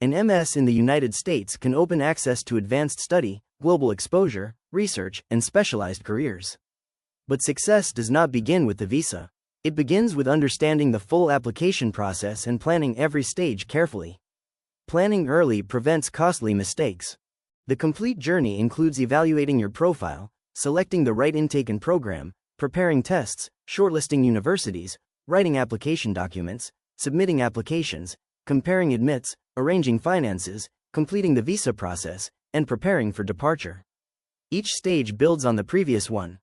An MS in the United States can open access to advanced study, global exposure, research, and specialized careers. But success does not begin with the visa. It begins with understanding the full application process and planning every stage carefully. Planning early prevents costly mistakes. The complete journey includes evaluating your profile, selecting the right intake and program, preparing tests, shortlisting universities, writing application documents, submitting applications, comparing admits, arranging finances, completing the visa process, and preparing for departure. Each stage builds on the previous one.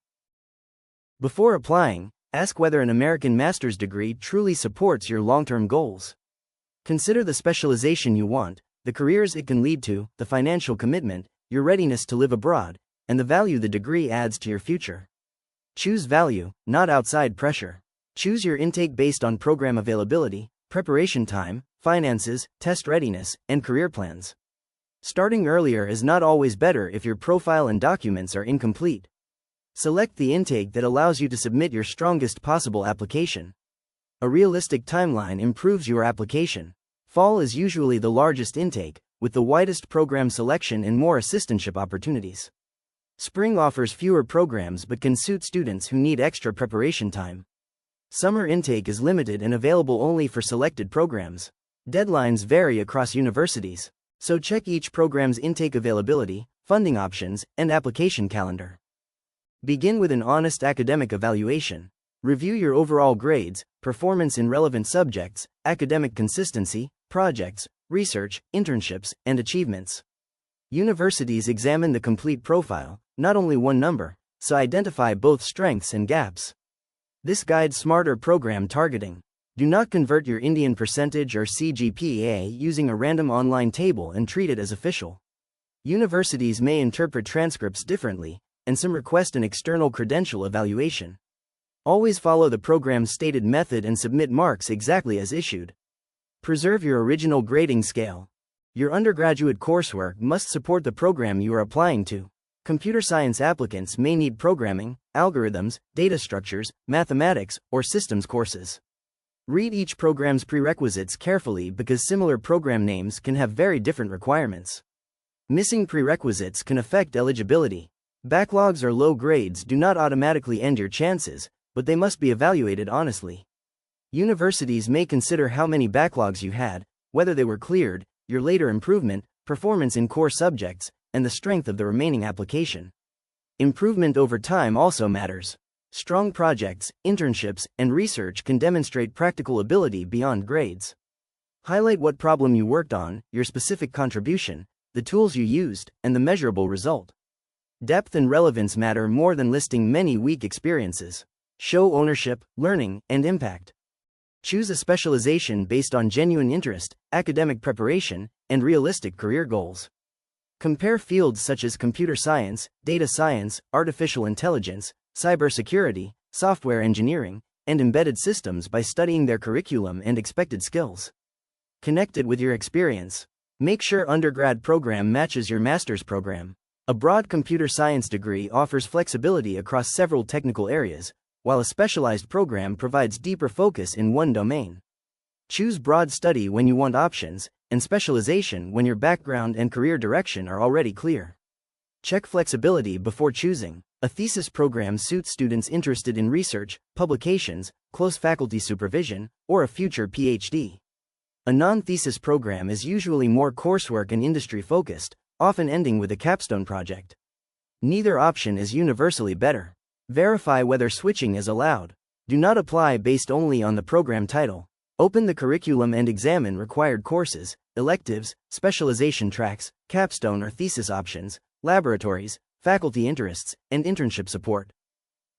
Before applying, ask whether an American master's degree truly supports your long-term goals. Consider the specialization you want, the careers it can lead to, the financial commitment, your readiness to live abroad, and the value the degree adds to your future. Choose value, not outside pressure. Choose your intake based on program availability, preparation time, finances, test readiness, and career plans. Starting earlier is not always better if your profile and documents are incomplete. Select the intake that allows you to submit your strongest possible application. A realistic timeline improves your application. Fall is usually the largest intake, with the widest program selection and more assistantship opportunities. Spring offers fewer programs but can suit students who need extra preparation time. Summer intake is limited and available only for selected programs. Deadlines vary across universities, so check each program's intake availability, funding options, and application calendar. Begin with an honest academic evaluation. Review your overall grades, performance in relevant subjects, academic consistency, projects, research, internships, and achievements. Universities examine the complete profile, not only one number, so identify both strengths and gaps. This guides smarter program targeting. Do not convert your Indian percentage or CGPA using a random online table and treat it as official. Universities may interpret transcripts differently, and some request an external credential evaluation. Always follow the program's stated method and submit marks exactly as issued. Preserve your original grading scale. Your undergraduate coursework must support the program you are applying to. Computer science applicants may need programming, algorithms, data structures, mathematics, or systems courses. Read each program's prerequisites carefully because similar program names can have very different requirements. Missing prerequisites can affect eligibility. Backlogs or low grades do not automatically end your chances, but they must be evaluated honestly. Universities may consider how many backlogs you had, whether they were cleared, your later improvement, performance in core subjects, and the strength of the remaining application. Improvement over time also matters. Strong projects, internships, and research can demonstrate practical ability beyond grades. Highlight what problem you worked on, your specific contribution, the tools you used, and the measurable result. Depth and relevance matter more than listing many weak experiences. Show ownership, learning, and impact. Choose a specialization based on genuine interest, academic preparation, and realistic career goals. Compare fields such as computer science, data science, artificial intelligence, cybersecurity, software engineering, and embedded systems by studying their curriculum and expected skills. Connect it with your experience. Make sure undergrad program matches your master's program. A broad computer science degree offers flexibility across several technical areas, while a specialized program provides deeper focus in one domain. Choose broad study when you want options, and specialization when your background and career direction are already clear. Check flexibility before choosing. A thesis program suits students interested in research, publications, close faculty supervision, or a future PhD. A non-thesis program is usually more coursework and industry-focused, often ending with a capstone project. Neither option is universally better. Verify whether switching is allowed. Do not apply based only on the program title. Open the curriculum and examine required courses, electives, specialization tracks, capstone or thesis options, laboratories, faculty interests, and internship support.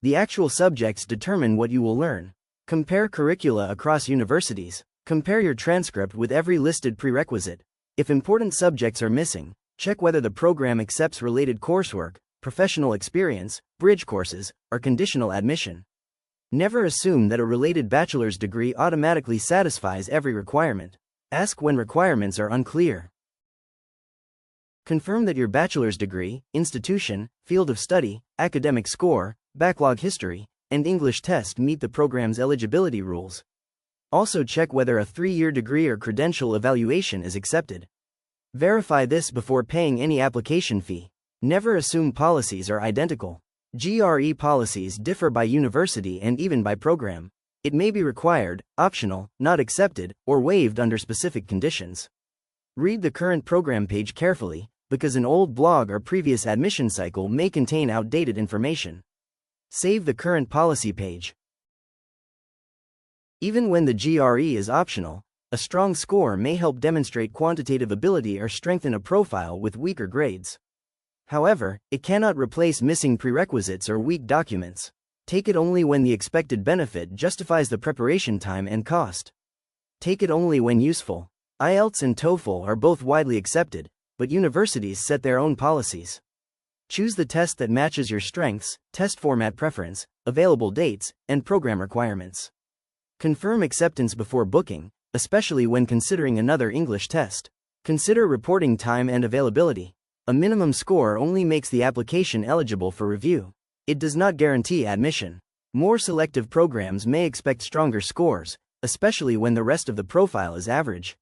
The actual subjects determine what you will learn. Compare curricula across universities. Compare your transcript with every listed prerequisite. If important subjects are missing, check whether the program accepts related coursework, professional experience, bridge courses, or conditional admission. Never assume that a related bachelor's degree automatically satisfies every requirement. Ask when requirements are unclear. Confirm that your bachelor's degree, institution, field of study, academic score, backlog history, and English test meet the program's eligibility rules. Also check whether a 3-year degree or credential evaluation is accepted. Verify this before paying any application fee. Never assume policies are identical. GRE policies differ by university and even by program. It may be required, optional, not accepted, or waived under specific conditions. Read the current program page carefully, because an old blog or previous admission cycle may contain outdated information. Save the current policy page. Even when the GRE is optional, a strong score may help demonstrate quantitative ability or strengthen a profile with weaker grades. However, it cannot replace missing prerequisites or weak documents. Take it only when the expected benefit justifies the preparation time and cost. Take it only when useful. IELTS and TOEFL are both widely accepted, but universities set their own policies. Choose the test that matches your strengths, test format preference, available dates, and program requirements. Confirm acceptance before booking, especially when considering another English test. Consider reporting time and availability. A minimum score only makes the application eligible for review. It does not guarantee admission. More selective programs may expect stronger scores, especially when the rest of the profile is average.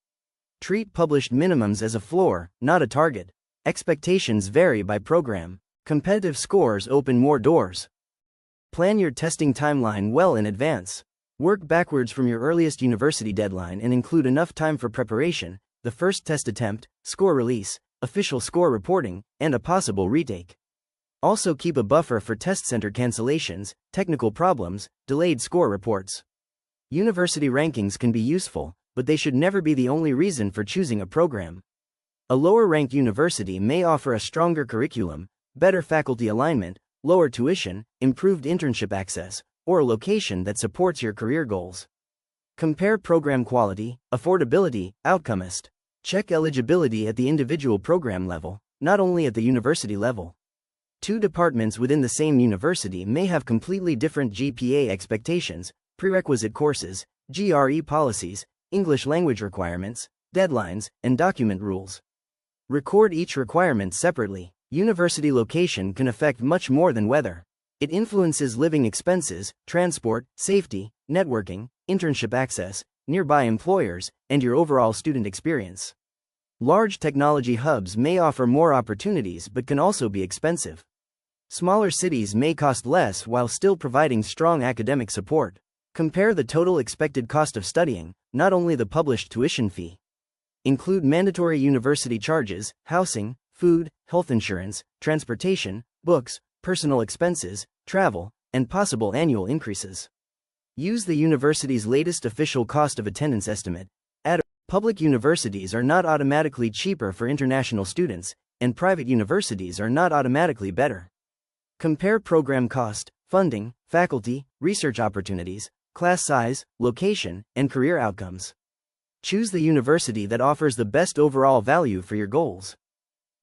Treat published minimums as a floor, not a target. Expectations vary by program. Competitive scores open more doors. Plan your testing timeline well in advance. Work backwards from your earliest university deadline and include enough time for preparation, the first test attempt, score release, official score reporting, and a possible retake. Also keep a buffer for test center cancellations, technical problems, delayed score reports. University rankings can be useful, but they should never be the only reason for choosing a program. A lower-ranked university may offer a stronger curriculum, better faculty alignment, lower tuition, improved internship access, or a location that supports your career goals. Compare program quality, affordability, outcomist. Check eligibility at the individual program level, not only at the university level. Two departments within the same university may have completely different GPA expectations, prerequisite courses, GRE policies, English language requirements, deadlines, and document rules. Record each requirement separately. University location can affect much more than weather. It influences living expenses, transport, safety, networking, internship access, nearby employers, and your overall student experience. Large technology hubs may offer more opportunities but can also be expensive. Smaller cities may cost less while still providing strong academic support. Compare the total expected cost of studying, not only the published tuition fee. Include mandatory university charges, housing, food, health insurance, transportation, books, personal expenses, travel, and possible annual increases. Use the university's latest official cost of attendance estimate. Public universities are not automatically cheaper for international students, and private universities are not automatically better. Compare program cost, funding, faculty, research opportunities, class size, location, and career outcomes. Choose the university that offers the best overall value for your goals.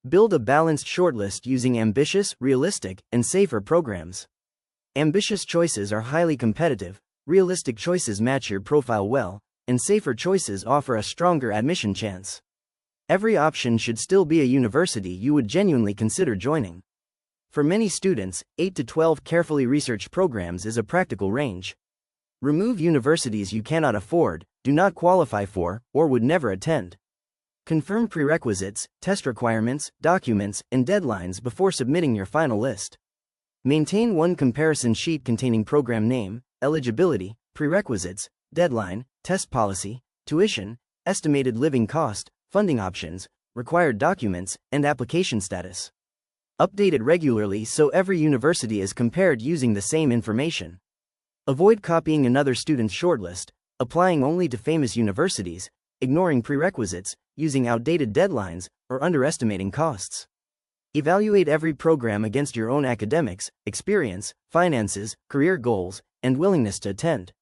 Build a balanced shortlist using ambitious, realistic, and safer programs. Ambitious choices are highly competitive, realistic choices match your profile well, and safer choices offer a stronger admission chance. Every option should still be a university you would genuinely consider joining. For many students, 8 to 12 carefully researched programs is a practical range. Remove universities you cannot afford, do not qualify for, or would never attend. Confirm prerequisites, test requirements, documents, and deadlines before submitting your final list. Maintain one comparison sheet containing program name, eligibility, prerequisites, deadline, test policy, tuition, estimated living cost, funding options, required documents, and application status. Update it regularly so every university is compared using the same information. Avoid copying another student's shortlist, applying only to famous universities, ignoring prerequisites, using outdated deadlines, or underestimating costs. Evaluate every program against your own academics, experience, finances, career goals, and willingness to attend.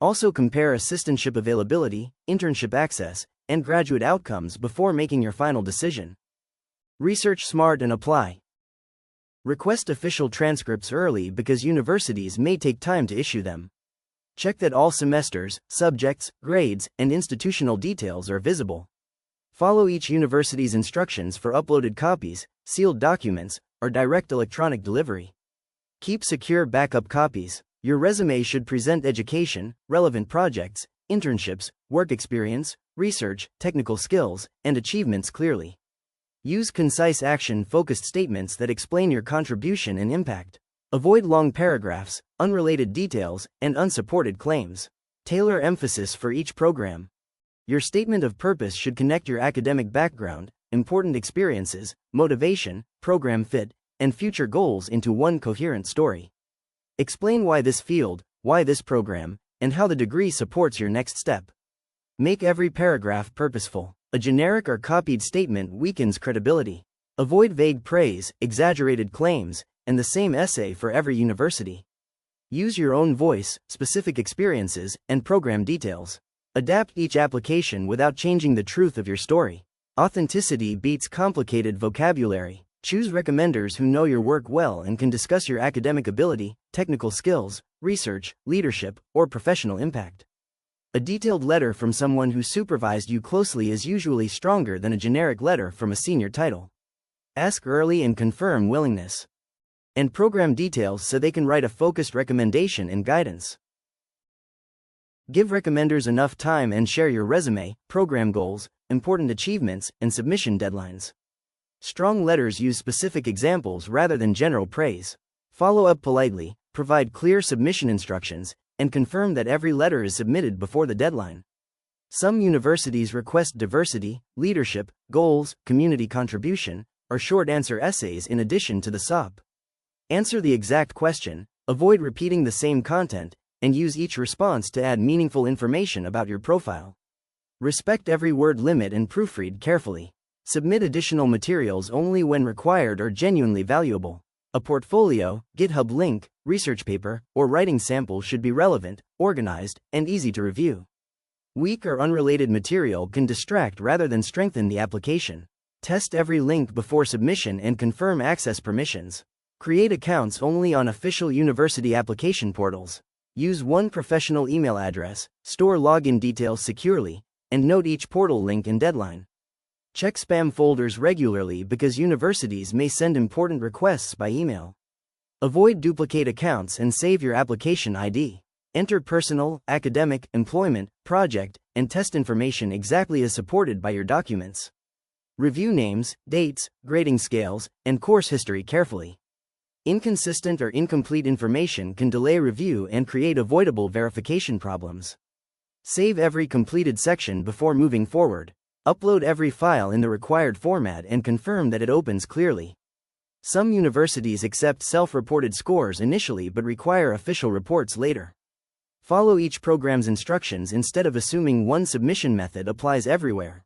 Also compare assistantship availability, internship access, and graduate outcomes before making your final decision. Research smart and apply. Request official transcripts early because universities may take time to issue them. Check that all semesters, subjects, grades, and institutional details are visible. Follow each university's instructions for uploaded copies, sealed documents, or direct electronic delivery. Keep secure backup copies. Your resume should present education, relevant projects, internships, work experience, research, technical skills, and achievements clearly. Use concise action-focused statements that explain your contribution and impact. Avoid long paragraphs, unrelated details, and unsupported claims. Tailor emphasis for each program. Your statement of purpose should connect your academic background, important experiences, motivation, program fit, and future goals into one coherent story. Explain why this field, why this program, and how the degree supports your next step. Make every paragraph purposeful. A generic or copied statement weakens credibility. Avoid vague praise, exaggerated claims, and the same essay for every university. Use your own voice, specific experiences, and program details. Adapt each application without changing the truth of your story. Authenticity beats complicated vocabulary. Choose recommenders who know your work well and can discuss your academic ability, technical skills, research, leadership, or professional impact. A detailed letter from someone who supervised you closely is usually stronger than a generic letter from a senior title. Ask early and confirm willingness. And program details so they can write a focused recommendation and guidance. Give recommenders enough time and share your resume, program goals, important achievements, and submission deadlines. Strong letters use specific examples rather than general praise. Follow up politely, provide clear submission instructions, and confirm that every letter is submitted before the deadline. Some universities request diversity, leadership, goals, community contribution, or short answer essays in addition to the SOP. Answer the exact question, avoid repeating the same content, and use each response to add meaningful information about your profile. Respect every word limit and proofread carefully. Submit additional materials only when required or genuinely valuable. A portfolio, GitHub link, research paper, or writing sample should be relevant, organized, and easy to review. Weak or unrelated material can distract rather than strengthen the application. Test every link before submission and confirm access permissions. Create accounts only on official university application portals. Use one professional email address, store login details securely, and note each portal link and deadline. Check spam folders regularly because universities may send important requests by email. Avoid duplicate accounts and save your application ID. Enter personal, academic, employment, project, and test information exactly as supported by your documents. Review names, dates, grading scales, and course history carefully. Inconsistent or incomplete information can delay review and create avoidable verification problems. Save every completed section before moving forward. Upload every file in the required format and confirm that it opens clearly. Some universities accept self-reported scores initially but require official reports later. Follow each program's instructions instead of assuming one submission method applies everywhere.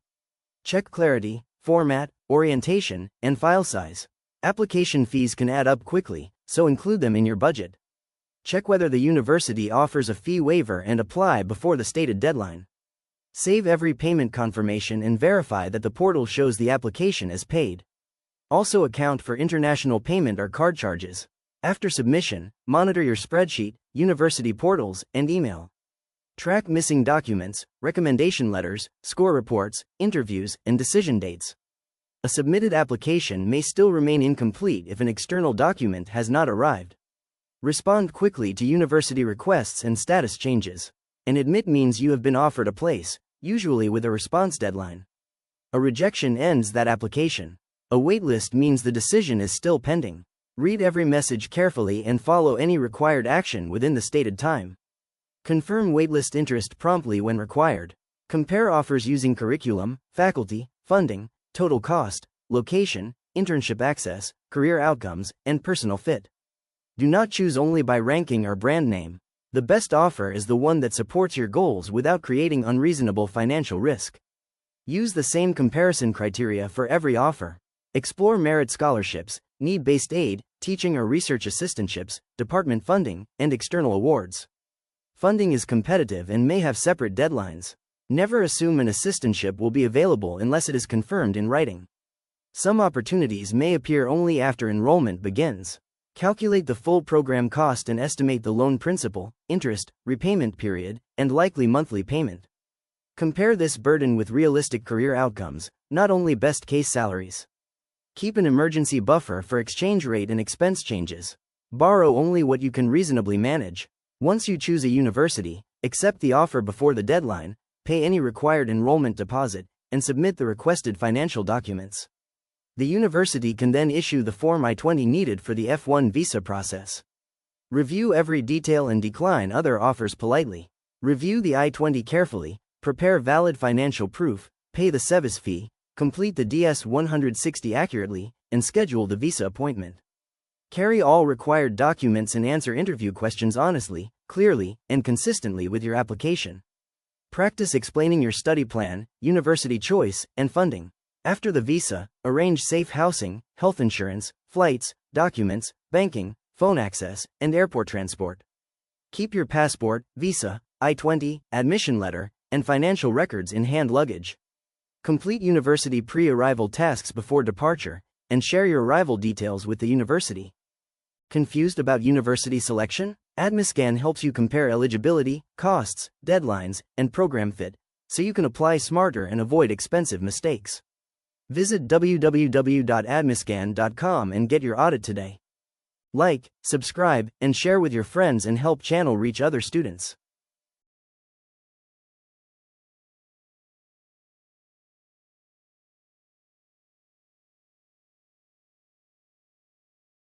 Check clarity, format, orientation, and file size. Application fees can add up quickly, so include them in your budget. Check whether the university offers a fee waiver and apply before the stated deadline. Save every payment confirmation and verify that the portal shows the application as paid. Also account for international payment or card charges. After submission, monitor your spreadsheet, university portals, and email. Track missing documents, recommendation letters, score reports, interviews, and decision dates. A submitted application may still remain incomplete if an external document has not arrived. Respond quickly to university requests and status changes. An admit means you have been offered a place, usually with a response deadline. A rejection ends that application. A waitlist means the decision is still pending. Read every message carefully and follow any required action within the stated time. Confirm waitlist interest promptly when required. Compare offers using curriculum, faculty, funding, total cost, location, internship access, career outcomes, and personal fit. Do not choose only by ranking or brand name. The best offer is the one that supports your goals without creating unreasonable financial risk. Use the same comparison criteria for every offer. Explore merit scholarships, need-based aid, teaching or research assistantships, department funding, and external awards. Funding is competitive and may have separate deadlines. Never assume an assistantship will be available unless it is confirmed in writing. Some opportunities may appear only after enrollment begins. Calculate the full program cost and estimate the loan principal, interest, repayment period, and likely monthly payment. Compare this burden with realistic career outcomes, not only best-case salaries. Keep an emergency buffer for exchange rate and expense changes. Borrow only what you can reasonably manage. Once you choose a university, accept the offer before the deadline, pay any required enrollment deposit, and submit the requested financial documents. The university can then issue the Form I-20 needed for the F1 visa process. Review every detail and decline other offers politely. Review the I-20 carefully, prepare valid financial proof, pay the SEVIS fee, complete the DS-160 accurately, and schedule the visa appointment. Carry all required documents and answer interview questions honestly, clearly, and consistently with your application. Practice explaining your study plan, university choice, and funding. After the visa, arrange safe housing, health insurance, flights, documents, banking, phone access, and airport transport. Keep your passport, visa, I-20, admission letter, and financial records in hand luggage. Complete university pre-arrival tasks before departure, and share your arrival details with the university. Confused about university selection? Admiscan helps you compare eligibility, costs, deadlines, and program fit, so you can apply smarter and avoid expensive mistakes. Visit www.admiscan.com and get your audit today. Like, subscribe, and share with your friends and help channel reach other students.